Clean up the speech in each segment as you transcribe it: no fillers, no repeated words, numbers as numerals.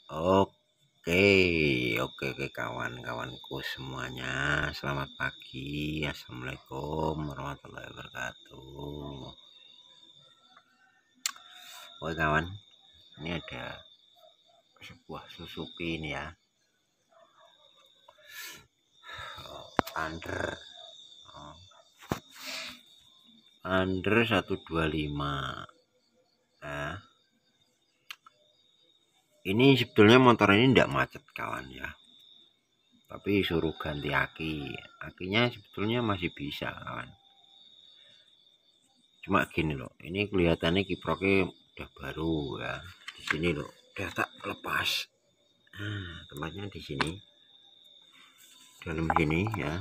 Oke, oke kawan-kawanku semuanya. Selamat pagi. Assalamualaikum warahmatullahi wabarakatuh. Oke kawan, ini ada sebuah Suzuki ini ya. Thunder. Thunder 125. Nah, ini sebetulnya motor ini tidak macet kawan ya. Tapi suruh ganti akinya sebetulnya masih bisa kawan. Cuma gini loh, ini kelihatannya kiproknya udah baru ya. Di sini loh, udah tak lepas. Nah, tempatnya di sini, dalam sini ya.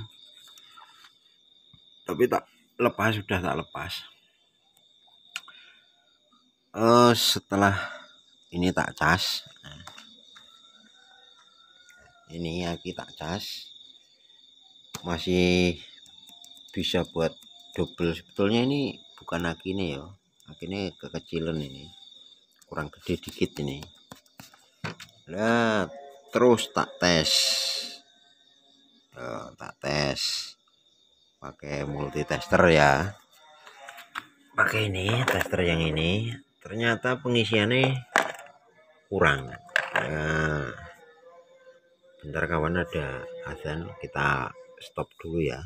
Tapi tak lepas, sudah tak lepas. Setelah ini tak cas, nah, ini aki tak cas, masih bisa buat double. Sebetulnya ini bukan aki ini ya, aki ini kekecilan ini, kurang gede dikit ini. Nah, terus tak tes, pakai multitester ya, pakai ini tester yang ini. Ternyata pengisiannya kurang. Nah, bentar kawan, ada azan, kita stop dulu ya.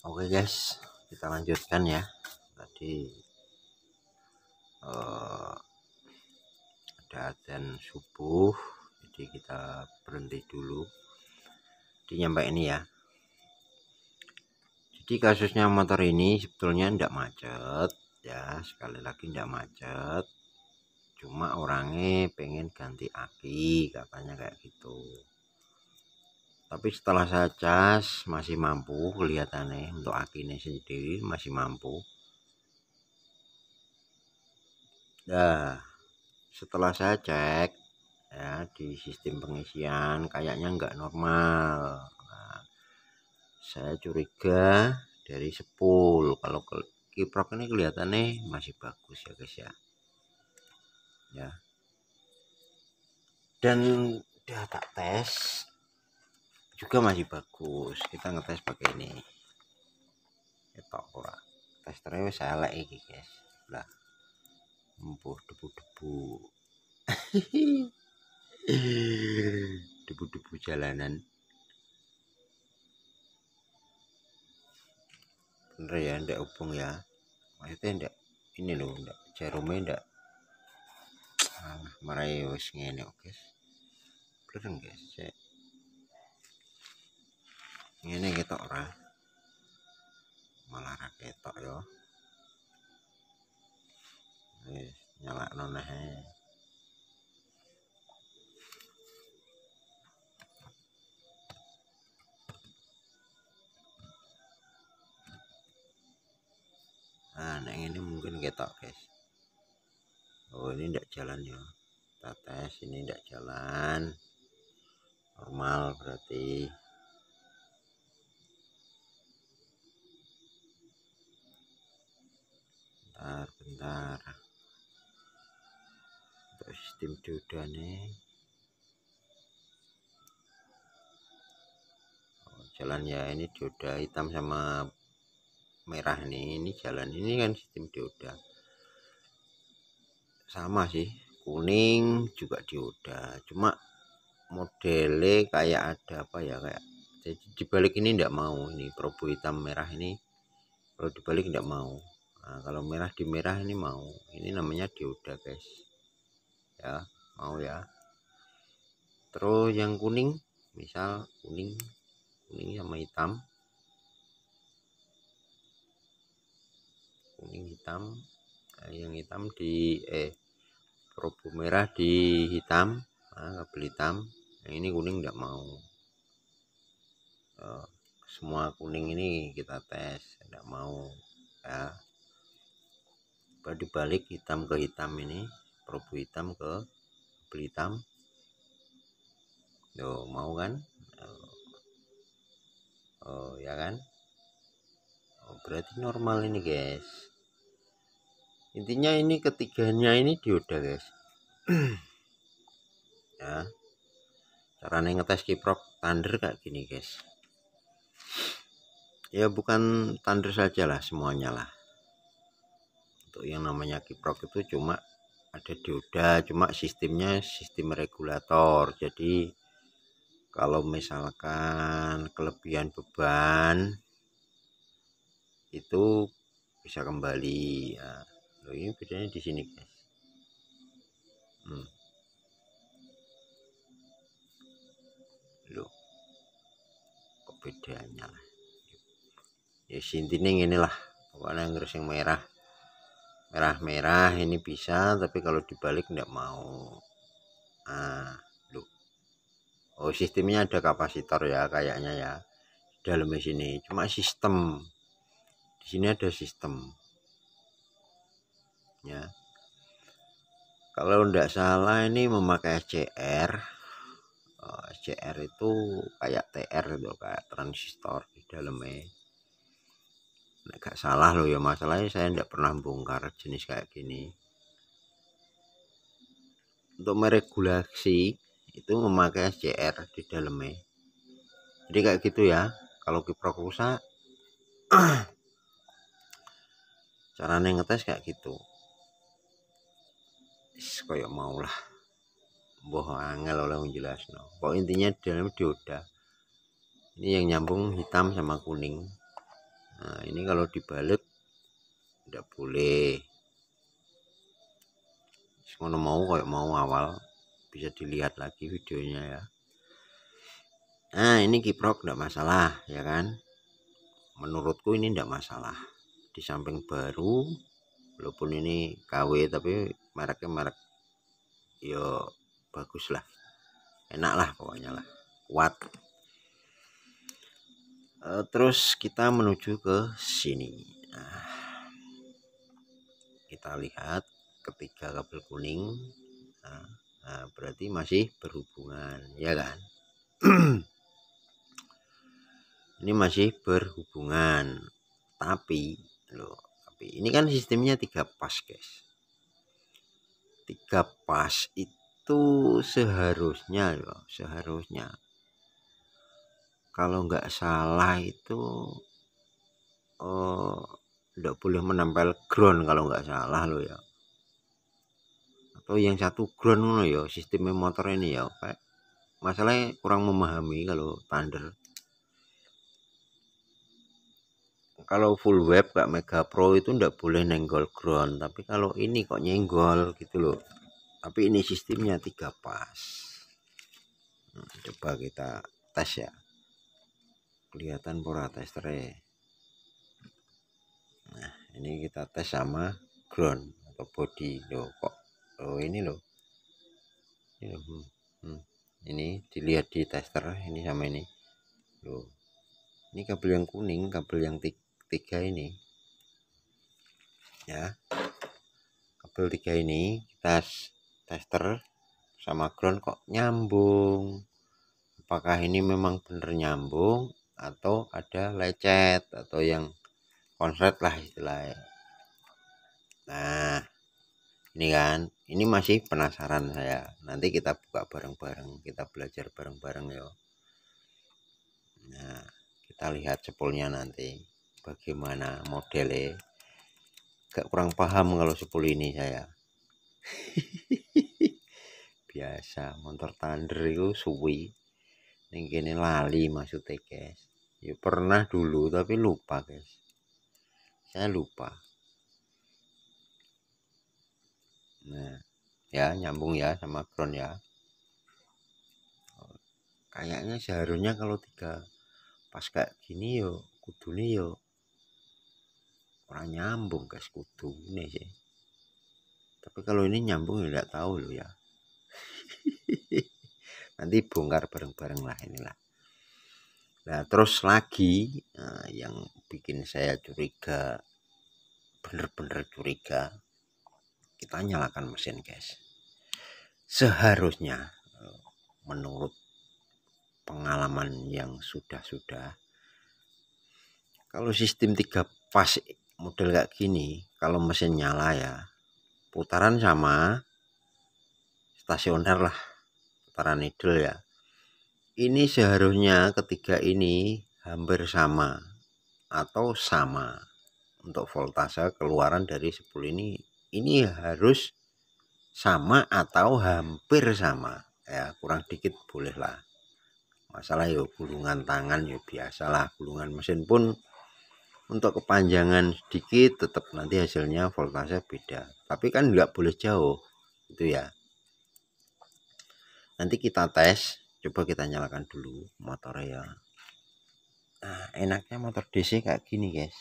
Oke guys, kita lanjutkan ya. Tadi ada azan subuh, jadi kita berhenti dulu di nyampe ini ya. Jadi kasusnya motor ini sebetulnya tidak macet ya, sekali lagi tidak macet, cuma orangnya pengen ganti aki katanya kayak gitu. Tapi setelah saya cas masih mampu kelihatannya, untuk akinya sendiri masih mampu. Nah, setelah saya cek ya di sistem pengisian kayaknya nggak normal. Nah, saya curiga dari sepul. Kalau kiprok ini kelihatannya masih bagus ya guys ya. Ya. Dan udah tak tes juga masih bagus. Kita ngetes pakai ini. Ketok ora. Testernya saya elek iki guys. Lah. Empuh debu-debu. Debu-debu jalanan. Bener ya, ndak hubung ya. Maksudnya ndak ini loh, ndak jarumnya ndak marai wis ngene guys. Bener guys, cek. Ngene ketok ora. Malah ra ketok ya. Wis nyalakno neh. Nah, ini mungkin ketok guys. Oh, ini ndak jalan ya. Kita tes, ini ndak jalan. Normal berarti. Bentar. Untuk sistem dioda nih. Oh, jalan ya, ini dioda hitam sama merah nih, ini jalan. Ini kan sistem dioda. Sama sih, kuning juga dioda. Cuma modelnya kayak ada apa ya, kayak jadi dibalik ini enggak mau. Ini probo hitam merah ini kalau dibalik enggak mau. Nah, kalau merah di merah ini mau. Ini namanya dioda guys ya, mau ya. Terus yang kuning, misal kuning sama hitam, kuning hitam, yang hitam di probo merah di hitam, kabel hitam. Nah, ini kuning enggak mau. Semua kuning ini kita tes enggak mau ya. Dibalik hitam ke hitam, ini probo hitam ke kabel hitam. Tuh, mau kan? Oh ya kan? Oh, berarti normal ini guys. Intinya ini ketiganya ini dioda guys. Ya, caranya ngetes kiprok thunder kayak gini guys. Ya bukan thunder saja lah, semuanya lah. Untuk yang namanya kiprok itu cuma ada dioda, cuma sistemnya sistem regulator. Jadi kalau misalkan kelebihan beban itu bisa kembali ya. Loh, ini bedanya di sini guys. Loh, kok bedanya lah ya, intinya inilah pokoknya yang merah ini bisa, tapi kalau dibalik enggak mau. Loh. Oh, sistemnya ada kapasitor ya kayaknya ya dalam sini, cuma sistem di sini ada sistem ya. Kalau enggak salah ini memakai SCR. SCR itu kayak TR itu, kayak transistor di dalamnya. Enggak salah loh ya, masalahnya saya enggak pernah bongkar jenis kayak gini. Untuk meregulasi itu memakai SCR di dalamnya. Jadi kayak gitu ya. Kalau kiprok rusak caranya ngetes kayak gitu. Kayak mau lah. Boh angel oleh menjelaskan. Pokok intinya di dalam dioda. Ini yang nyambung hitam sama kuning. Nah, ini kalau dibalik tidak boleh. Semono mau kayak mau awal, bisa dilihat lagi videonya ya. Nah, ini kiprok tidak masalah ya kan. Menurutku ini tidak masalah. Di samping baru, walaupun ini KW tapi mereknya merek yo bagus lah, enak lah pokoknya lah, kuat. Terus kita menuju ke sini. Nah, kita lihat ketiga kabel kuning. Nah, berarti masih berhubungan ya kan. Ini masih berhubungan, tapi ini kan sistemnya 3 pas guys. 3 pas itu seharusnya kalau nggak salah itu nggak boleh menempel ground kalau nggak salah lo ya, atau yang satu ground lo ya, sistemnya motor ini ya. Kayak masalahnya kurang memahami kalau thunder. Kalau full web Kak Mega Pro itu ndak boleh nenggol ground, tapi kalau ini kok nyenggol gitu loh. Tapi ini sistemnya 3 pas. Coba kita tes ya. Kelihatan pora testernya. Nah, ini kita tes sama ground atau body loh. Kok ini loh. Ini dilihat di tester ini sama ini loh. Ini kabel yang kuning, kabel yang 3 ini ya. Kabel 3 ini kita tester sama ground kok nyambung. Apakah ini memang benar nyambung atau ada lecet atau yang konslet lah istilahnya. Nah, ini kan, ini masih penasaran saya. Nanti kita buka bareng-bareng, kita belajar bareng-bareng ya. Nah, kita lihat sepulnya nanti bagaimana modelnya. Gak kurang paham kalau sepul ini saya. Biasa motor thunder itu suwi. Ning kene lali maksudnya guys. Ya pernah dulu tapi lupa guys. Saya lupa. Nah, ya nyambung ya sama ground ya. Kayaknya seharusnya kalau 3 pas kayak gini yo kudune yo orang nyambung guys, kudune sih. Tapi kalau ini nyambung ya enggak tahu lo ya. Nanti bongkar bareng-bareng lah inilah. Nah, terus lagi yang bikin saya curiga, bener-bener curiga, kita nyalakan mesin guys. Seharusnya menurut pengalaman yang sudah kalau sistem 3 pas model kayak gini, kalau mesin nyala ya putaran sama, stasioner lah, putaran needle ya. Ini seharusnya ketiga ini hampir sama atau sama untuk voltase keluaran dari spool ini harus sama atau hampir sama ya, kurang dikit boleh lah. Masalah ya gulungan tangan ya biasalah, gulungan mesin pun untuk kepanjangan sedikit tetap nanti hasilnya voltase beda, tapi kan nggak boleh jauh itu ya. Nanti kita tes, coba kita nyalakan dulu motornya ya. Nah, enaknya motor DC kayak gini guys,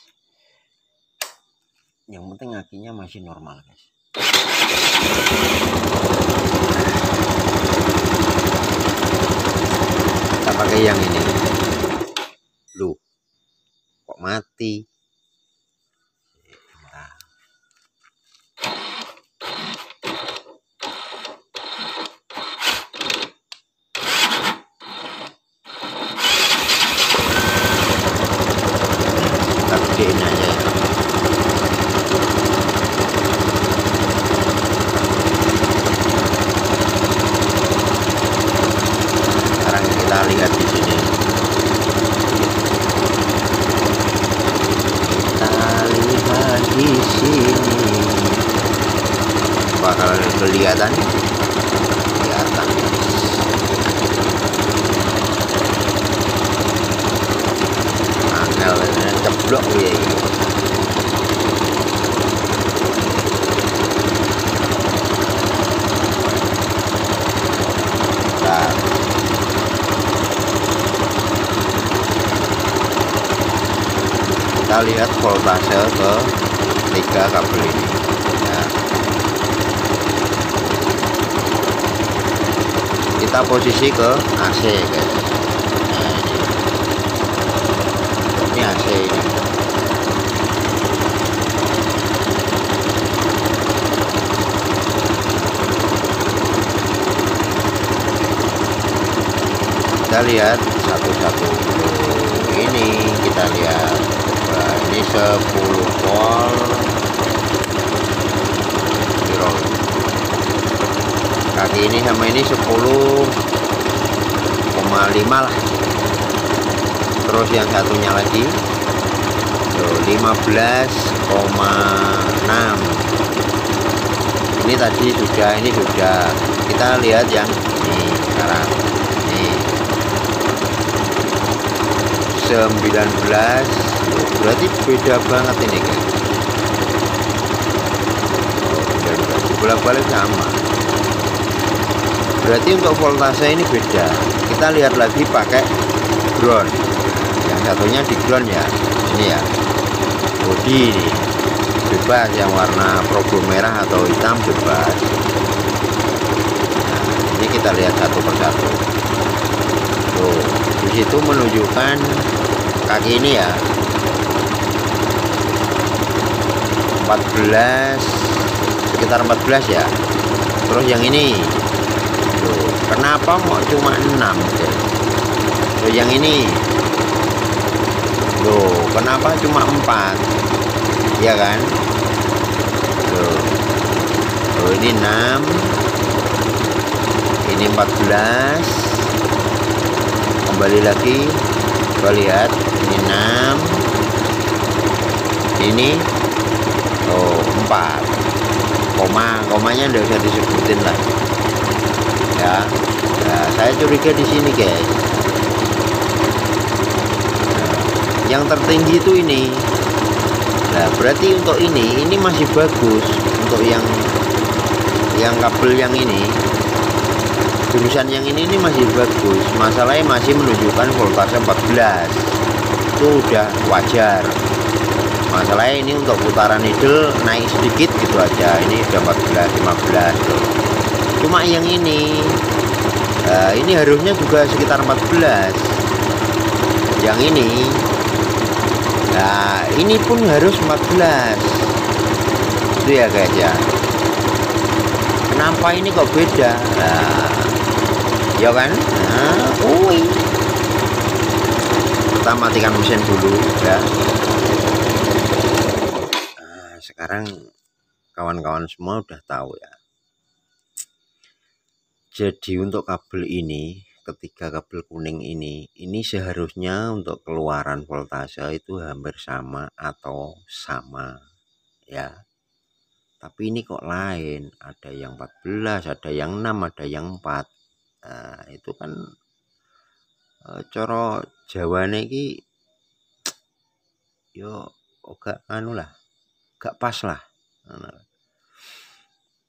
yang penting akinya masih normal guys. Kita pakai yang ini. Loh, kok mati? Kita gedein aja ya. Sekarang kita lihat di sini. Di sini bakal kelihatan angel ceblok ya. Nah, kita lihat voltase ke 3 kabel ini ya. Kita posisi ke AC guys. Nah, ini AC ini. Kita lihat satu-satu ini, kita lihat ini 10 volt kaki ini sama ini 10,5 lah. Terus yang satunya lagi 15,6. Ini tadi sudah, ini sudah. Kita lihat yang ini sekarang. Ini 19, berarti beda banget ini guys. Bolak-balik sama. Berarti untuk voltase ini beda. Kita lihat lagi pakai ground. Yang satunya di ground ya. Ini ya. Bodi ini bebas, yang warna probo merah atau hitam bebas. Nah, ini kita lihat satu persatu. Tuh, di situ menunjukkan kaki ini ya. 14, sekitar 14 ya. Terus yang ini tuh, kenapa mau cuma 6 guys? Terus yang ini tuh, kenapa cuma 4 ya kan? Tuh, ini 6, ini 14. Kembali lagi, coba lihat, ini 6, ini 4. Komanya udah usah disebutin lah ya. Nah, saya curiga di sini guys. Nah, yang tertinggi itu ini. Nah, berarti untuk ini masih bagus. Untuk yang kabel yang ini, jurusan yang ini masih bagus. Masalahnya masih menunjukkan voltase 14. Itu udah wajar. Masalahnya ini untuk putaran needle naik sedikit gitu aja. Ini udah 14, 15 tuh. Cuma yang ini harusnya juga sekitar 14. Yang ini, nah ini pun harus 14. Itu ya guys ya. Kenapa ini kok beda? Nah, ya kan? Nah, kita matikan mesin dulu ya. Sekarang kawan-kawan semua udah tahu ya. Jadi untuk kabel ini, ketiga kabel kuning ini seharusnya untuk keluaran voltase itu hampir sama atau sama ya. Tapi ini kok lain, ada yang 14, ada yang 6, ada yang 4. Nah, itu kan cara Jawane iki yo gak anu lah, gak pas lah.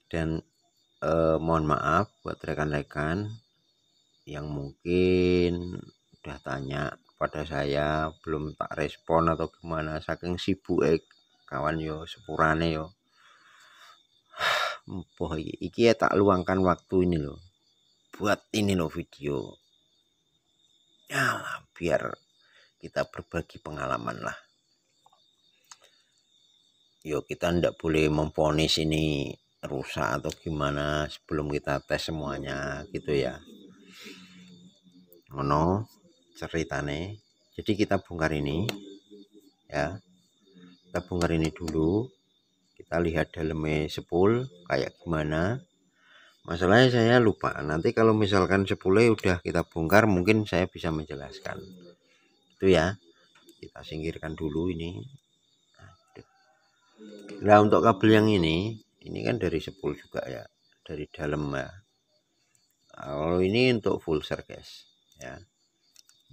Dan mohon maaf buat rekan-rekan yang mungkin udah tanya kepada saya belum tak respon atau gimana, saking sibuk kawan yo sepurane yo. Boh iki ya tak luangkan waktu ini loh buat ini loh video ya, biar kita berbagi pengalaman lah. Yo kita ndak boleh memvonis ini rusak atau gimana sebelum kita tes semuanya gitu ya. Ngono ceritane. Jadi kita bongkar ini ya. Kita bongkar ini dulu. Kita lihat dalamnya sepul kayak gimana. Masalahnya saya lupa. Nanti kalau misalkan sepulnya udah kita bongkar mungkin saya bisa menjelaskan. Itu ya. Kita singkirkan dulu ini. Nah untuk kabel yang ini kan dari sepul juga ya. Dari dalam ya. Kalau ini untuk full set guys ya.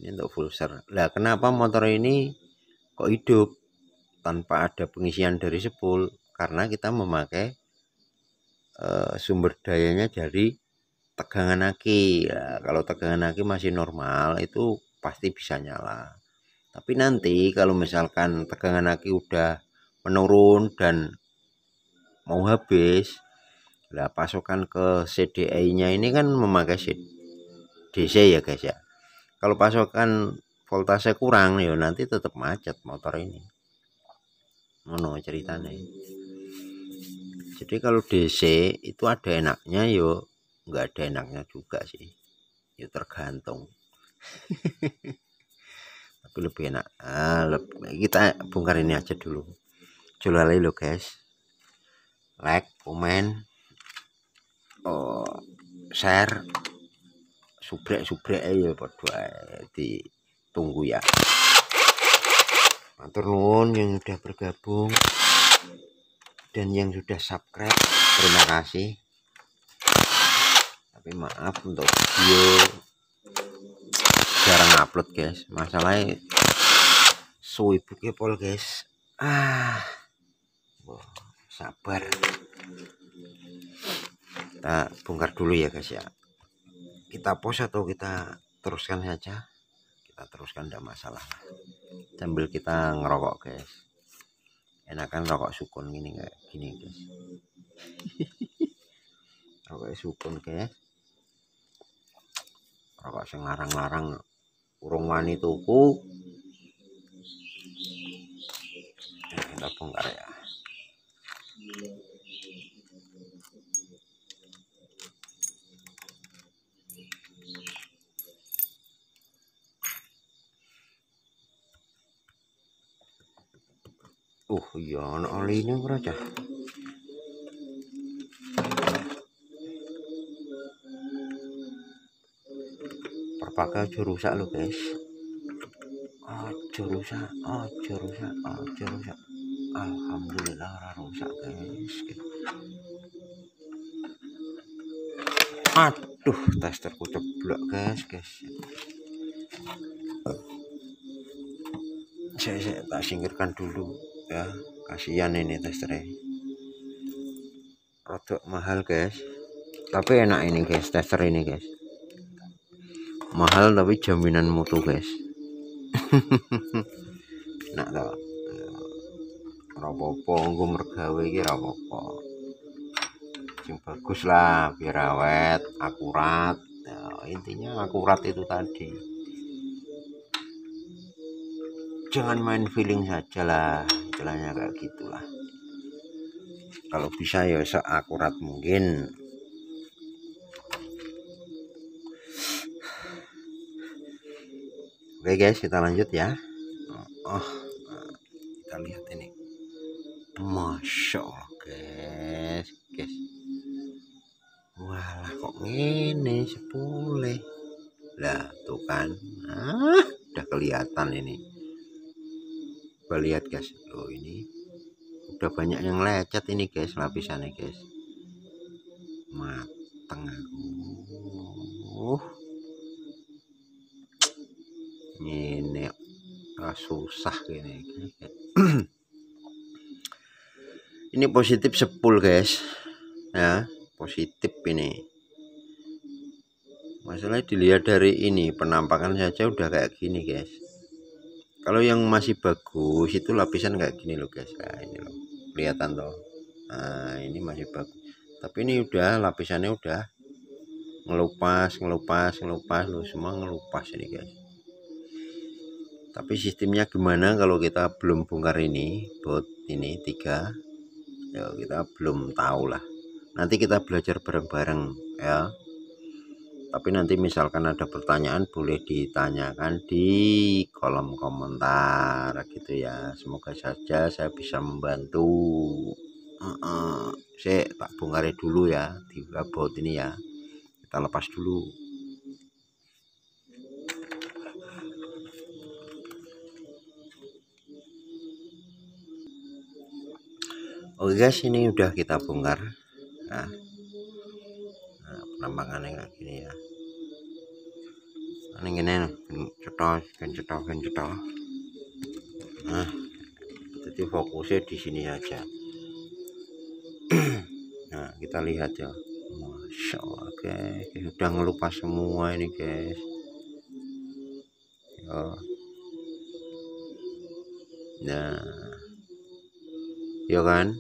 Ini untuk full set. Nah kenapa motor ini kok hidup tanpa ada pengisian dari sepul? Karena kita memakai sumber dayanya dari tegangan aki ya. Kalau tegangan aki masih normal itu pasti bisa nyala. Tapi nanti kalau misalkan tegangan aki udah menurun dan mau habis, lah pasokan ke CDI nya ini kan memakai DC ya guys ya. Kalau pasokan voltase kurang ya nanti tetap macet motor ini. Ngono ceritanya. Jadi kalau DC itu ada enaknya yo, nggak ada enaknya juga sih. Ya tergantung. Tapi lebih enak. Kita bongkar ini aja dulu. Jual lo guys. Like, komen, share, subrek ya padha ditunggu ya. Matur nuwun yang sudah bergabung dan yang sudah subscribe, terima kasih. Tapi maaf untuk video jarang upload guys, masalahnya suwibu kepol guys. Sabar, kita bongkar dulu ya guys ya. Kita pause atau kita teruskan saja? Kita teruskan, tidak masalah, sambil kita ngerokok guys. Enakan rokok sukun gini kayak gini guys. Rokok sukun guys, rokok sing larang-larang urung wani tuku. Kita bongkar ya. Iya ana olinya ora cah. Perpakai aja rusak lo guys. Aja rusak. Alhamdulillah ora rusak guys. Aduh, testerku ceblok guys. Saya tak singkirkan dulu ya, kasihan ini testernya. Rodok mahal guys, tapi enak ini guys, tester ini guys. Mahal tapi jaminan mutu guys. Enak tau. Rapopo nggo mergawe iki rapopo. Sing bagus lah, biar awet, akurat. Nah, intinya akurat itu tadi. Jangan main feeling saja lah, istilahnya kayak gitulah. Kalau bisa ya seakurat mungkin. Oke guys, kita lanjut ya. Kita lihat ini. Masya Allah guys. Walah kok ngene 10. Lah tuh kan, udah kelihatan ini. Coba lihat guys, oh ini udah banyak yang lecet ini guys, lapisannya guys. Mateng aku. Ini susah gini. Ini positif 10 guys ya, positif ini. Masalah dilihat dari ini penampakan saja udah kayak gini guys. Kalau yang masih bagus itu lapisan kayak gini loh guys. Nah ini loh, kelihatan toh. Nah ini masih bagus, tapi ini udah lapisannya udah ngelupas loh, semua ngelupas ini guys. Tapi sistemnya gimana kalau kita belum bongkar ini bot ini 3 ya, kita belum tahu lah. Nanti kita belajar bareng-bareng ya. Tapi nanti misalkan ada pertanyaan boleh ditanyakan di kolom komentar gitu ya. Semoga saja saya bisa membantu. Saya tak bongkar dulu ya di bot ini ya. Kita lepas dulu. Oke guys, ini udah kita bongkar. Nah, penampakannya kayak gini ya. Ini gini, cetok. Nah, jadi fokusnya di sini aja. Nah, kita lihat ya. Masya Allah guys, udah ngelupas semua ini guys. Nah, ya kan.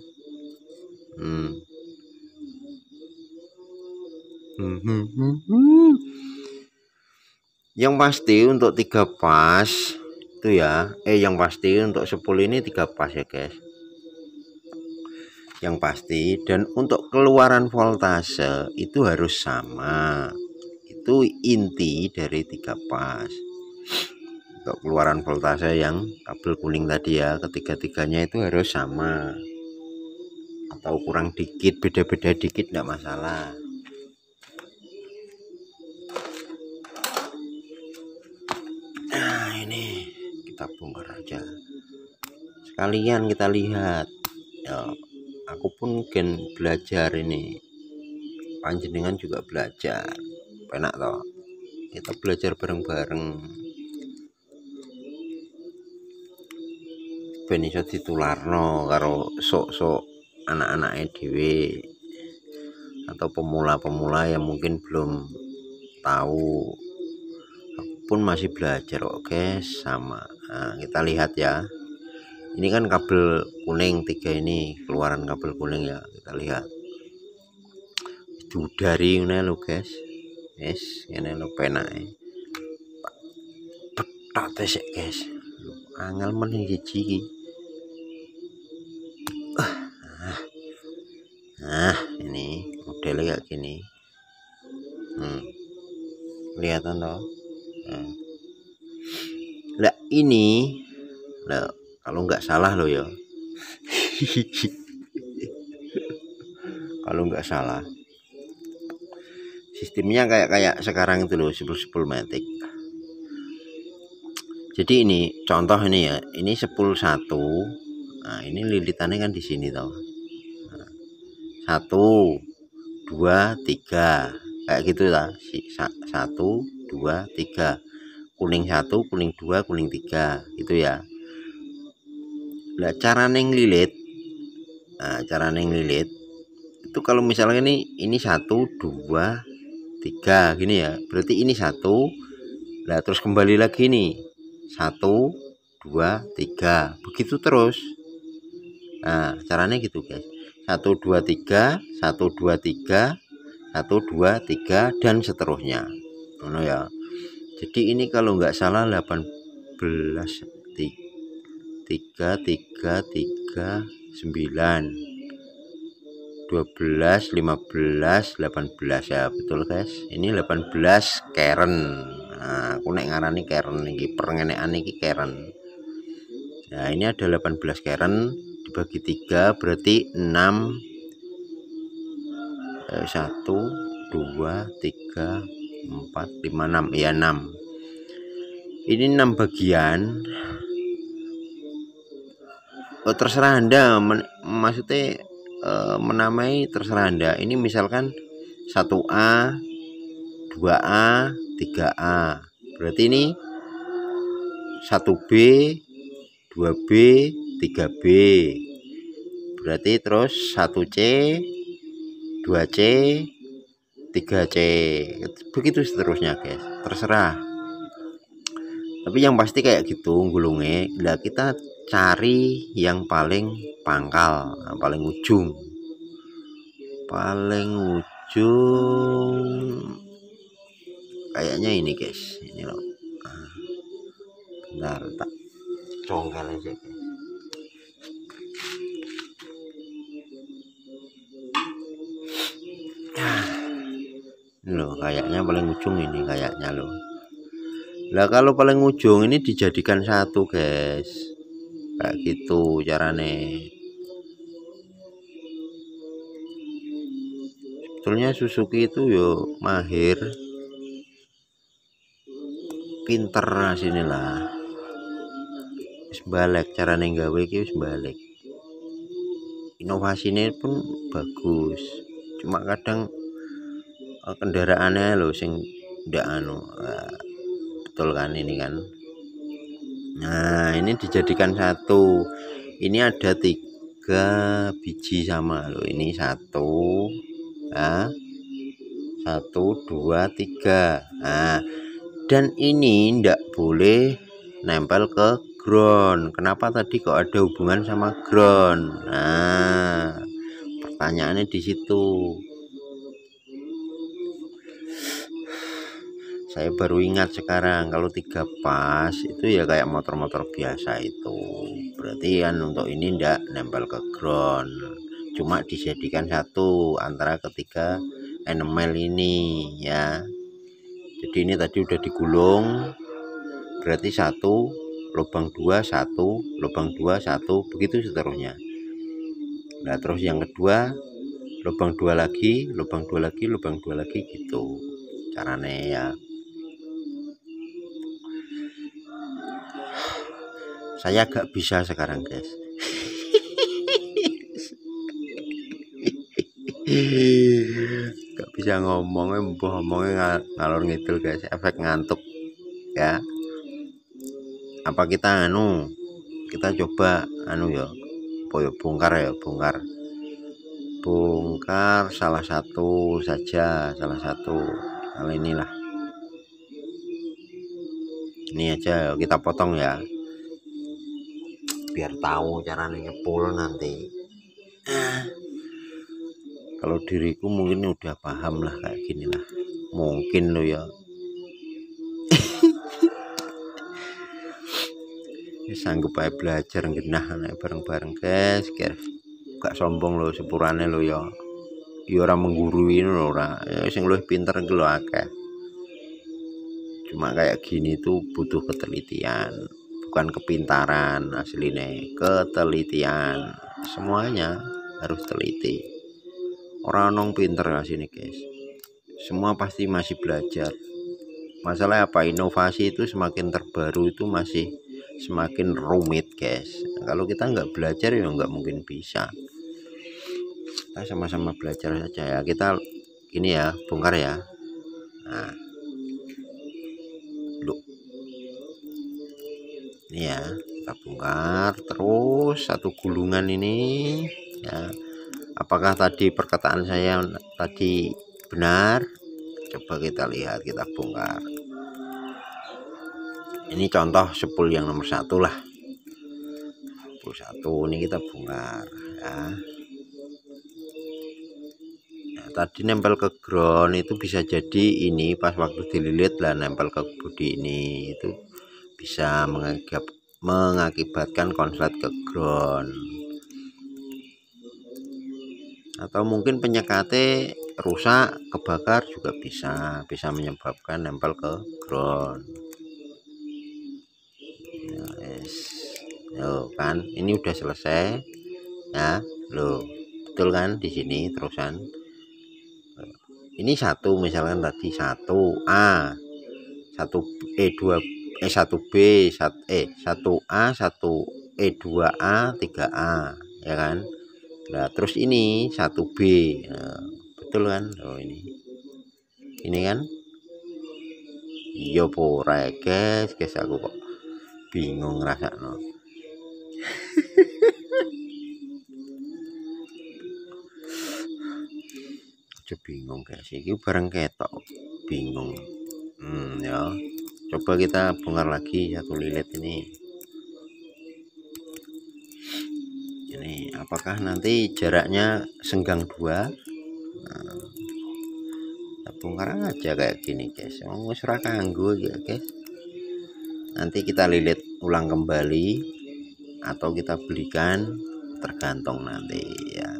Yang pasti untuk 3 pas itu ya, yang pasti untuk 10 ini 3 pas ya guys, yang pasti. Dan untuk keluaran voltase itu harus sama, itu inti dari 3 pas. Untuk keluaran voltase yang kabel kuning tadi ya, ketiga-tiganya itu harus sama, atau kurang dikit, beda-beda dikit enggak masalah. Nah ini kita bongkar aja sekalian, kita lihat ya. Aku pun gen belajar ini, panjenengan juga belajar, enak toh, kita belajar bareng-bareng ben iso ditularno karo sok-sok anak-anak EDW atau pemula-pemula yang mungkin belum tahu. Aku pun masih belajar kok guys, sama. Nah, kita lihat ya, ini kan kabel kuning 3 ini, keluaran kabel kuning ya, kita lihat dari ini lo guys. Ini lo penake petak sik guys, angel men iki. Nah ini modelnya kayak gini. Kelihatan toh. Nah ini nah, kalau nggak salah lo ya kalau nggak salah sistemnya kayak sekarang itu loh, 10 matic. Jadi ini contoh ini ya, ini 10 1. Nah ini lilitannya kan di sini toh. 1 2 3 kayak gitu lah. 1 2 3, kuning 1 kuning 2 kuning 3 gitu ya. Nah cara neng lilit, itu kalau misalnya ini 1 2 3 gini ya, berarti ini 1. Nah terus kembali lagi nih 1 2 3 begitu terus. Nah caranya gitu guys, 1 2 3 1 2 3 1 2 3 dan seterusnya. Ya, jadi ini kalau nggak salah 18 3 3 3 9 12 15 18 ya, betul guys. Ini 18 keren. Nah, aku nek ngarani keren iki, perengenekan iki keren. Nah, ini ada 18 keren dibagi 3 berarti 6 1 2 2 3 4 5 6 ya 6. Ini 6 bagian. Terserah Anda maksudnya menamai, terserah Anda. Ini misalkan 1A 2A 3A, berarti ini 1B 2B 3B, berarti terus 1C 2C 3C, begitu seterusnya guys, terserah. Tapi yang pasti kayak gitu gulungnya. Nah, kita cari yang paling pangkal, paling ujung kayaknya ini guys, ini loh. Bentar, tak congkel aja guys. Ini loh, kayaknya paling ujung ini kayaknya loh. Lah kalau paling ujung ini dijadikan satu guys, kayak gitu caranya. Sebetulnya Suzuki itu yo mahir, pinter sinilah. Wis balik carane gawe iki, wis balik. Inovasinya pun bagus, cuma kadang kendaraannya loh sing ndak betul kan ini kan. Nah, ini dijadikan satu. Ini ada 3 biji sama loh. Ini 1 nah, 1 2 3. Nah, dan ini ndak boleh nempel ke ground. Kenapa tadi kok ada hubungan sama ground? Nah, pertanyaannya di situ. Saya baru ingat sekarang, kalau 3 pas itu ya kayak motor-motor biasa itu. Berarti kan untuk ini ndak nempel ke ground, cuma dijadikan satu antara ketiga enamel ini ya. Jadi ini tadi udah digulung, berarti 1 lubang 2 1 lubang 2 1, begitu seterusnya. Nah terus yang kedua lubang 2 lagi, lubang 2 lagi, lubang 2 lagi, gitu caranya ya. Saya gak bisa sekarang guys. Gak bisa ngomongnya ngalor ngidul guys, efek ngantuk ya. Apa kita kita coba ya, bongkar salah satu saja, hal inilah. Ini aja kita potong ya, biar tahu caranya ngepul nanti. Kalau diriku mungkin udah paham lah kayak gini lah, mungkin lo ya. Sanggup aja belajar genah bareng-bareng guys, gak sombong lo sepurane lo ya. Orang menggurui lo ora, sing luwih pinter iki lho akeh. Cuma kayak gini tuh butuh ketelitian, bukan kepintaran aslinya, ketelitian. Semuanya harus teliti. Orang nong pinter sini guys, semua pasti masih belajar. Masalah apa, inovasi itu semakin terbaru itu masih semakin rumit guys. Kalau kita nggak belajar ya nggak mungkin bisa. Kita sama-sama belajar saja ya. Kita ini ya, bongkar ya. Nah, ini ya, kita bongkar terus satu gulungan ini ya. Apakah tadi perkataan saya tadi benar? Coba kita lihat, kita bongkar. Ini contoh sepul yang nomor 1 lah. Sepul 1 ini kita bongkar ya. Nah, tadi nempel ke ground itu bisa jadi ini pas waktu dililit lah nempel ke bodi ini, itu bisa mengakibatkan konslet ke ground. Atau mungkin penyekatnya rusak, kebakar juga bisa menyebabkan nempel ke ground. Loh kan ini udah selesai ya, loh betul kan di sini terusan. ini satu, misalkan tadi 1A 1B 1A 1E 2A 3A ya kan. Nah terus ini 1B, nah, betul kan. Oh ini kan yo pora guys aku kok bingung rasakno. Bingung guys, ini bareng ketok bingung. Ya coba kita bongkar lagi satu lilit ini apakah nanti jaraknya senggang 2. Nah, kita bongkar aja kayak gini guys, wis ora kanggo ya guys. Nanti kita lilit ulang kembali atau kita belikan, tergantung nanti ya.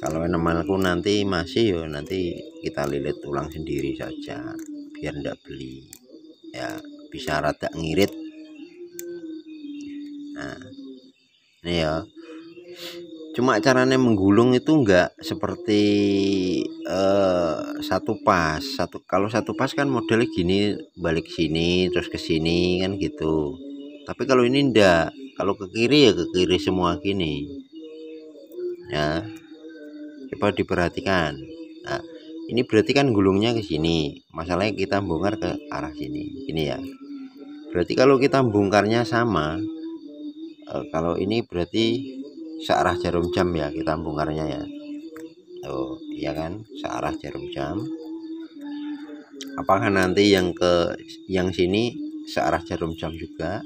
Kalau normalku nanti masih ya nanti kita lilit ulang sendiri saja biar ndak beli ya, bisa rada ngirit. Nah ini ya, cuma caranya menggulung itu enggak seperti satu pas. Kalau satu pas kan modelnya gini, balik sini terus ke sini kan gitu. Tapi kalau ini enggak, kalau ke kiri ya ke kiri semua gini ya. Coba diperhatikan. Nah, ini berarti kan gulungnya ke sini. Masalahnya kita bongkar ke arah sini. Ini ya. Berarti kalau kita bongkarnya sama, kalau ini berarti searah jarum jam ya kita bongkarnya ya. Oh, iya kan? Searah jarum jam. Apakah nanti yang sini searah jarum jam juga?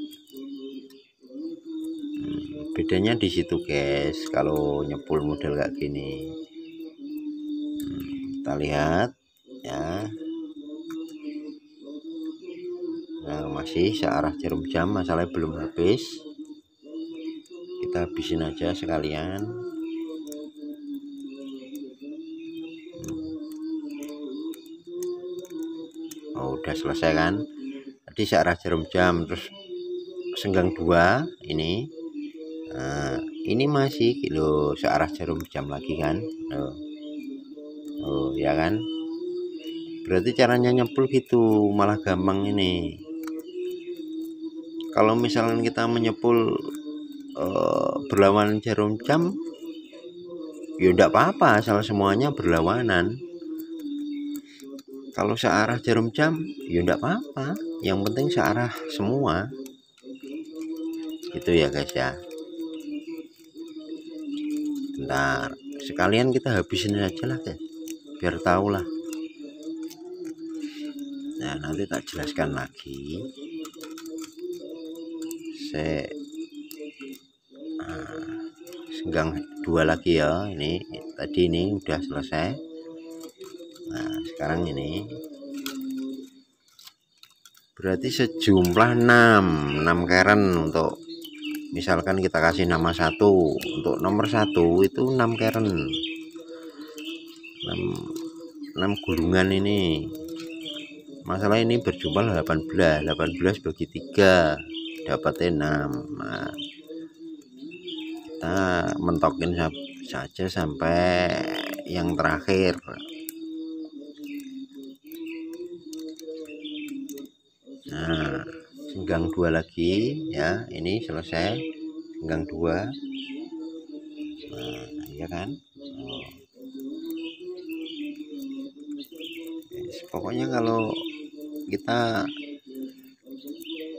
Bedanya di situ guys. Kalau nyepul model kayak gini. Kita lihat ya. Nah, masih searah jarum jam, masalahnya belum habis. Kita habisin aja sekalian. Oh, udah selesai kan? Tadi searah jarum jam terus senggang 2 ini. Nah, ini masih loh searah jarum jam lagi kan? Oh, ya kan? Berarti caranya nyempul gitu, malah gampang ini. Kalau misalnya kita menyepul berlawanan jarum jam, ya enggak apa-apa asal semuanya berlawanan. Kalau searah jarum jam, ya enggak apa-apa, yang penting searah semua. Itu ya guys ya. Bentar, sekalian kita habisin aja lah guys, biar tahu lah. Nah nanti tak jelaskan lagi. Senggang 2 lagi ya. Ini tadi ini udah selesai. Nah sekarang ini berarti sejumlah 6 keren. Untuk misalkan kita kasih nama 1, untuk nomor 1 itu 6 keren, 6 gulungan ini. Masalah ini berjumlah 18 bagi 3 dapatnya 6. Nah, kita mentokin saja sampai yang terakhir. Nah senggang 2 lagi ya, ini selesai senggang 2. Nah ya kan. Pokoknya kalau kita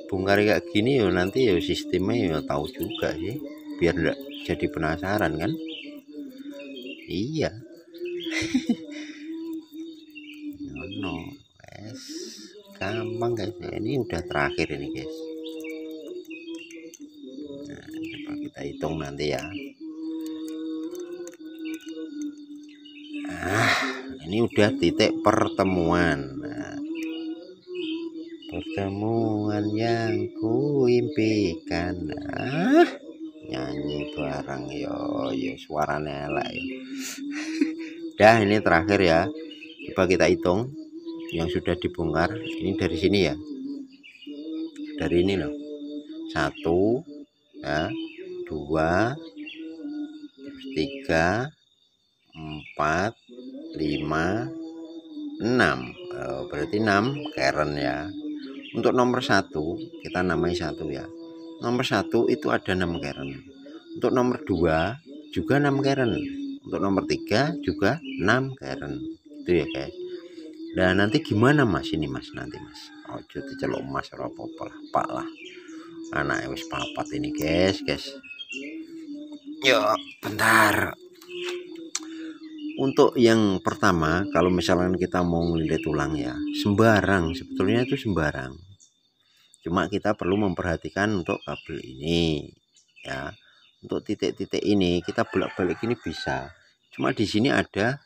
bongkar kayak gini ya nanti ya sistemnya ya tahu juga sih, biar enggak jadi penasaran kan. Iya. No, guys, gampang guys. Ini udah terakhir ini guys. Nah, coba kita hitung nanti ya. Ini udah titik pertemuan. Nah, pertemuan yang kuimpikan. Nyanyi bareng yo suaranya elek ya. Dah ini terakhir ya. Coba kita hitung yang sudah dibongkar. Ini dari sini ya. Dari ini loh. 1 ya, 2 3 4 5, 6. Berarti 6 keren ya. Untuk nomor 1 kita namai 1 ya. Nomor 1 itu ada 6 keren. Untuk nomor 2 juga 6 keren. Untuk nomor 3 juga 6 keren. Itu ya guys. Dan nanti gimana mas ini mas nanti mas? Ojo diceluk mas ora apa-apa lah, Pak lah. Anaknya wis papat ini guys. Yuk, bentar. Untuk yang pertama, kalau misalkan kita mau ngelilit tulang ya, sembarang, sebetulnya itu sembarang. Cuma kita perlu memperhatikan untuk kabel ini ya. Untuk titik-titik ini kita bolak-balik ini bisa. Cuma di sini ada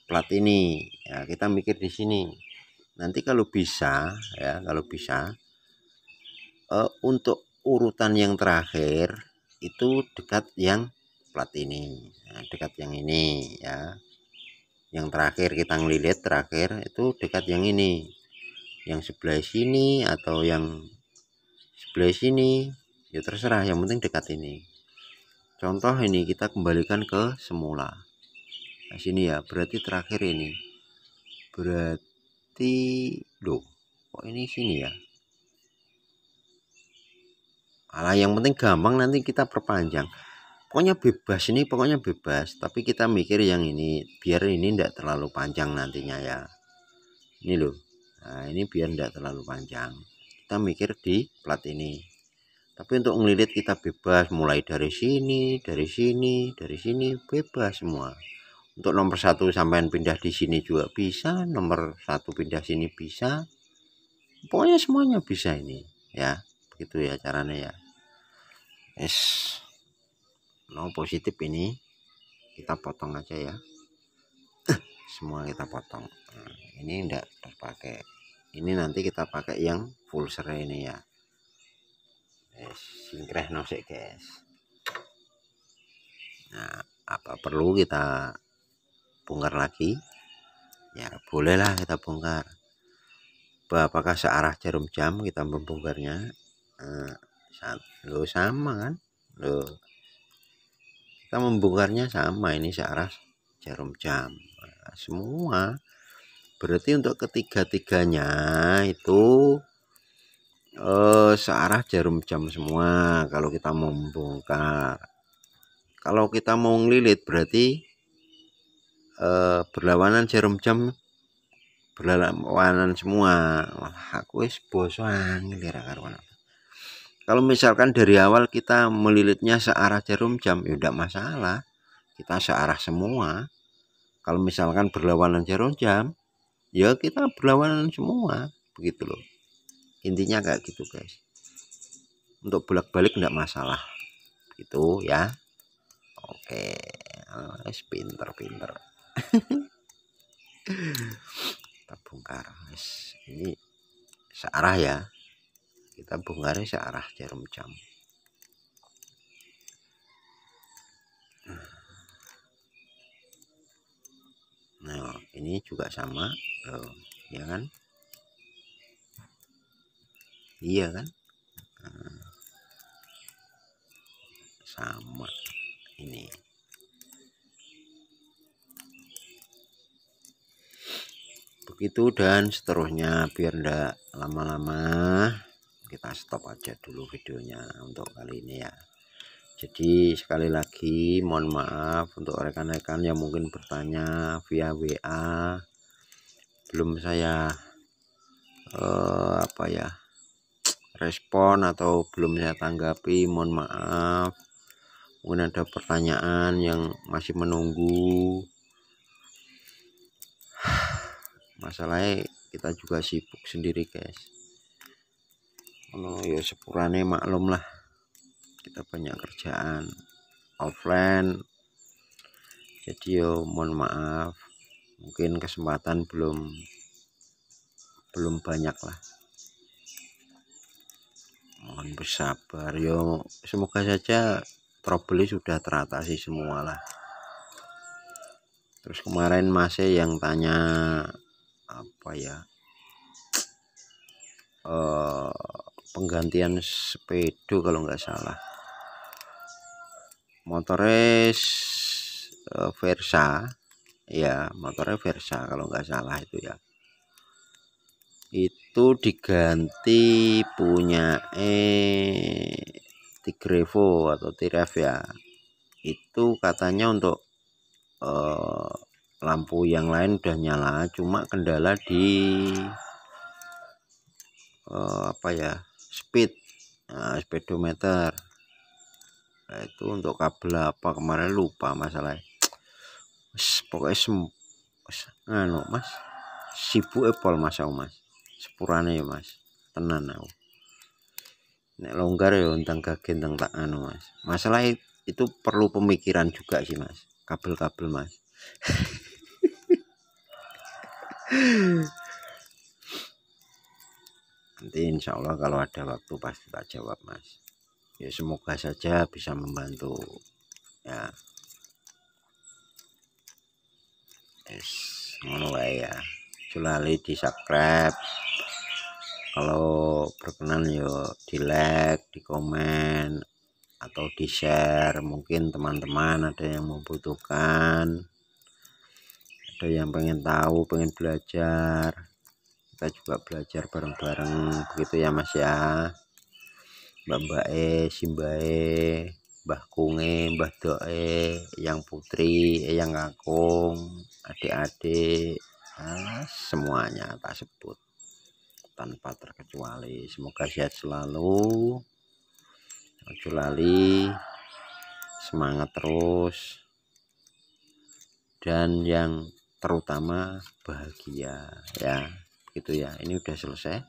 plat ini ya, kita mikir di sini. Nanti kalau bisa ya, untuk urutan yang terakhir itu dekat yang plat ini. Nah, dekat yang ini ya. Yang terakhir kita ngelilit terakhir itu dekat yang ini, yang sebelah sini atau yang sebelah sini ya terserah, yang penting dekat ini. Contoh ini kita kembalikan ke semula. Nah sini ya, berarti terakhir ini berarti loh kok ini sini ya. Alah yang penting gampang, nanti kita perpanjang. Pokoknya bebas, ini pokoknya bebas, tapi kita mikir yang ini biar ini tidak terlalu panjang nantinya ya. Ini loh, nah ini biar tidak terlalu panjang, kita mikir di plat ini. Tapi untuk ngelilit kita bebas, mulai dari sini bebas semua. Untuk nomor 1 sampai pindah di sini juga bisa, nomor 1 pindah sini bisa, pokoknya semuanya bisa ini ya. Begitu ya caranya ya. No positif ini kita potong aja ya. Semua kita potong. Nah, ini enggak terpakai. Ini nanti kita pakai yang full serai ini ya. Singkreh nosek guys. Nah, apa perlu kita bongkar lagi? Ya bolehlah kita bongkar. Apakah searah jarum jam kita membongkarnya? Lo sama kan? Lo kita membongkarnya sama, ini searah jarum jam. Nah, semua berarti untuk ketiga-tiganya itu searah jarum jam semua kalau kita mau membongkar. Kalau kita mau ngelilit berarti berlawanan jarum jam, berlawanan semua. Wah, aku wis boso angel ya karuan. Kalau misalkan dari awal kita melilitnya searah jarum jam ya tidak masalah, kita searah semua. Kalau misalkan berlawanan jarum jam ya kita berlawanan semua, begitu loh. Intinya kayak gitu guys. Untuk bolak-balik enggak masalah gitu ya. Oke, pinter kita bongkar ini searah ya, kita bongkarnya searah jarum jam. Nah ini juga sama ya kan, iya kan. Nah, sama ini. Begitu dan seterusnya, biar ndak lama-lama kita stop aja dulu videonya untuk kali ini ya. Jadi sekali lagi mohon maaf untuk rekan-rekan yang mungkin bertanya via WA belum saya respon atau belum saya tanggapi, mohon maaf. Mungkin ada pertanyaan yang masih menunggu. Masalahnya kita juga sibuk sendiri guys. Ya sepurane maklum lah, kita banyak kerjaan offline, jadi yo mohon maaf, mungkin kesempatan belum banyak lah, mohon bersabar yo. Semoga saja trouble sudah teratasi semua lah. Terus kemarin masih yang tanya apa ya, penggantian sepeda kalau nggak salah, motornya Versa ya, motornya Versa kalau nggak salah itu ya. Itu diganti punya Tigrevo atau Tiref ya. Itu katanya untuk lampu yang lain udah nyala, cuma kendala di apa ya, speedometer. Nah, itu untuk kabel apa kemarin lupa masalah. Pokoknya anu mas, sibuk Apple mas sepurane ya mas, tenan aku nek longgar ya tentang gagen tentang tak anu mas. Masalah itu perlu pemikiran juga sih mas, kabel-kabel mas. Nanti insya Allah kalau ada waktu pasti tak jawab mas. Ya semoga saja bisa membantu ya. Yes, ngono wae ya. Julali di subscribe, kalau berkenan yo di like, di komen, atau di share. Mungkin teman-teman ada yang membutuhkan, ada yang pengen tahu, pengen belajar, kita juga belajar bareng-bareng begitu ya mas ya. Mbak Simbae, Mbah Kunge, Mbah Doe, yang Putri, yang Kakung, adik-adik, semuanya tak sebut tanpa terkecuali. Semoga sehat selalu, ojo lali, semangat terus, dan yang terutama bahagia ya, gitu ya. Ini udah selesai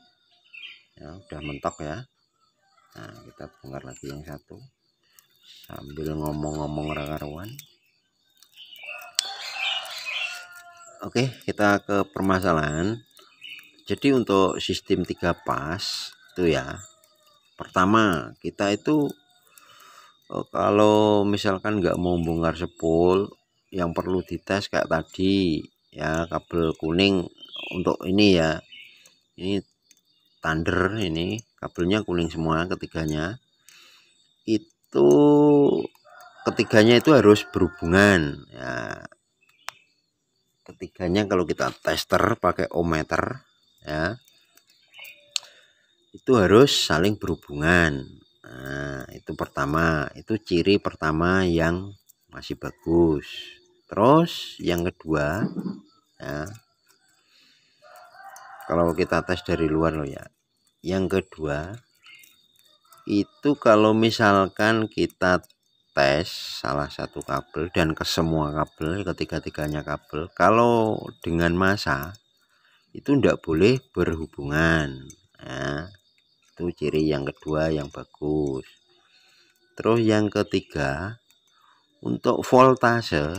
ya, udah mentok ya. Nah kita bongkar lagi yang satu sambil ngomong-ngomong karuan. Oke, kita ke permasalahan. Jadi untuk sistem 3 pas itu ya, pertama kita itu kalau misalkan nggak mau bongkar sepul, yang perlu dites kayak tadi ya, kabel kuning untuk ini ya, ini thunder, ini kabelnya kuning semua ketiganya. Itu ketiganya itu harus berhubungan ya. Ketiganya kalau kita tester pakai ohmmeter ya, itu harus saling berhubungan. Nah itu pertama, itu ciri pertama yang masih bagus. Terus yang kedua ya, kalau kita tes dari luar loh ya, yang kedua itu kalau misalkan kita tes salah satu kabel dan ke semua kabel, ketiga-tiganya kabel, kalau dengan massa itu tidak boleh berhubungan. Nah, itu ciri yang kedua yang bagus. Terus yang ketiga, untuk voltase,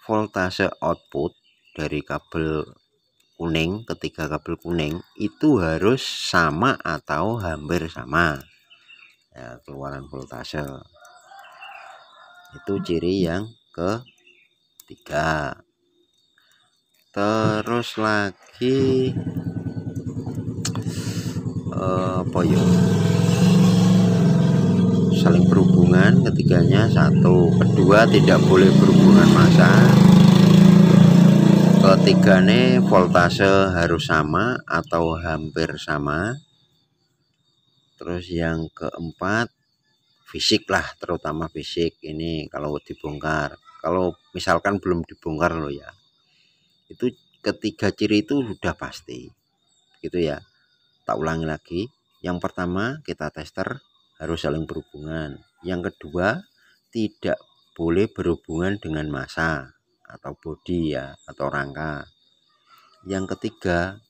voltase output dari kabel kuning, ketiga kabel kuning itu harus sama atau hampir sama ya, keluaran voltase. Itu ciri yang ketiga. Terus lagi apa ya, saling berhubungan ketiganya. Satu, kedua tidak boleh berhubungan massa, ketiganya voltase harus sama atau hampir sama. Terus yang keempat fisik lah, terutama fisik. Ini kalau dibongkar, kalau misalkan belum dibongkar loh ya, itu ketiga ciri itu sudah pasti gitu ya. Tak ulangi lagi, yang pertama kita tester harus saling berhubungan, yang kedua tidak boleh berhubungan dengan massa atau bodi ya, atau rangka. Yang ketiga,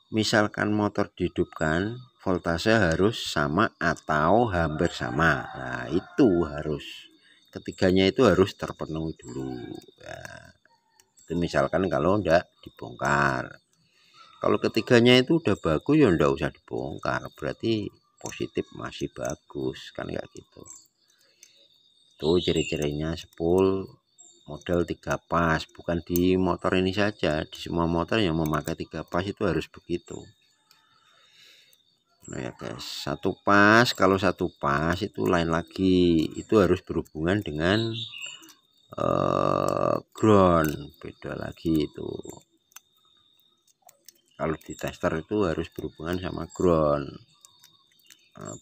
misalkan motor dihidupkan, voltase harus sama atau hampir sama. Nah itu harus, ketiganya itu harus terpenuhi dulu ya. Itu misalkan kalau ndak dibongkar. Kalau ketiganya itu udah bagus ya ndak usah dibongkar, berarti positif masih bagus kan, kayak gitu. Tuh ciri-cirinya sepul model 3 pas, bukan di motor ini saja, di semua motor yang memakai 3 pas itu harus begitu. Nah ya guys, satu pas, kalau satu pas itu lain lagi, itu harus berhubungan dengan ground, beda lagi itu. Kalau di tester itu harus berhubungan sama ground,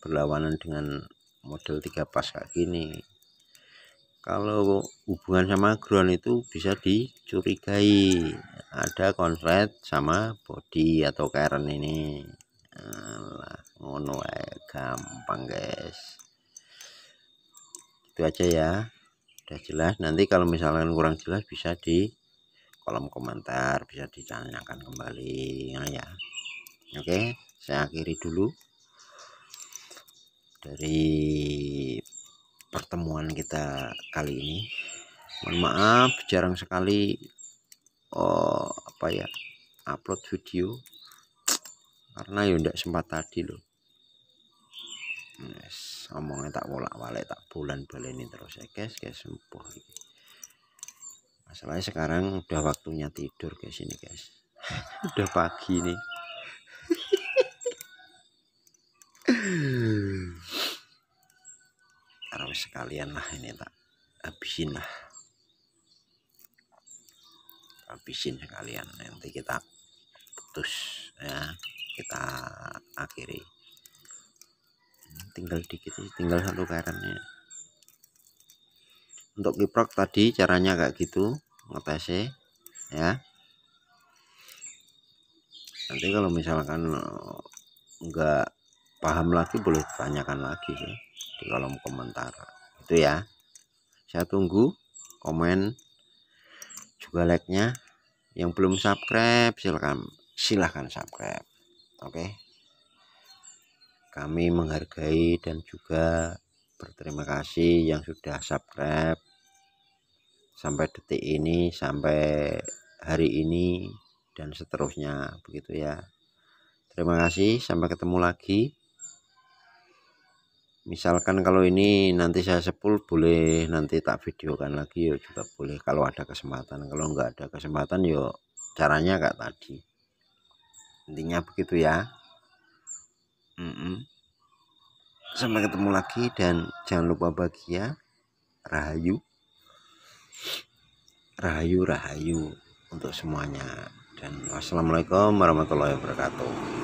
berlawanan dengan model 3 pas kayak gini. Kalau hubungan sama ground itu bisa dicurigai ada konslet sama body atau keren ini. Ngono gampang guys, itu aja ya, udah jelas. Nanti kalau misalkan kurang jelas bisa di kolom komentar, bisa ditanyakan kembali ya. Oke, saya akhiri dulu dari pertemuan kita kali ini. Mohon maaf jarang sekali upload video karena ya ndak sempat tadi loh. Yes, ngomongnya tak bolak-balik, tak bulan-baleni terus ya guys sempuh. Masalahnya sekarang udah waktunya tidur guys ini guys. Udah pagi nih. Harus sekalian lah ini tak habisin sekalian, nanti kita putus ya, kita akhiri. Tinggal dikit, tinggal satu karennya. Untuk kiprok tadi caranya kayak gitu ngetesnya ya. Nanti kalau misalkan nggak paham lagi boleh tanyakan lagi sih di kolom komentar itu ya. Saya tunggu komen juga like-nya. Yang belum subscribe silahkan subscribe. Oke, kami menghargai dan juga berterima kasih yang sudah subscribe sampai detik ini, sampai hari ini dan seterusnya begitu ya. Terima kasih, sampai ketemu lagi. Misalkan kalau ini nanti saya sepul, boleh nanti tak videokan lagi ya juga boleh kalau ada kesempatan. Kalau nggak ada kesempatan yo caranya kayak tadi, intinya begitu ya. Sampai ketemu lagi dan jangan lupa bahagia, rahayu rahayu untuk semuanya, dan wassalamualaikum warahmatullahi wabarakatuh.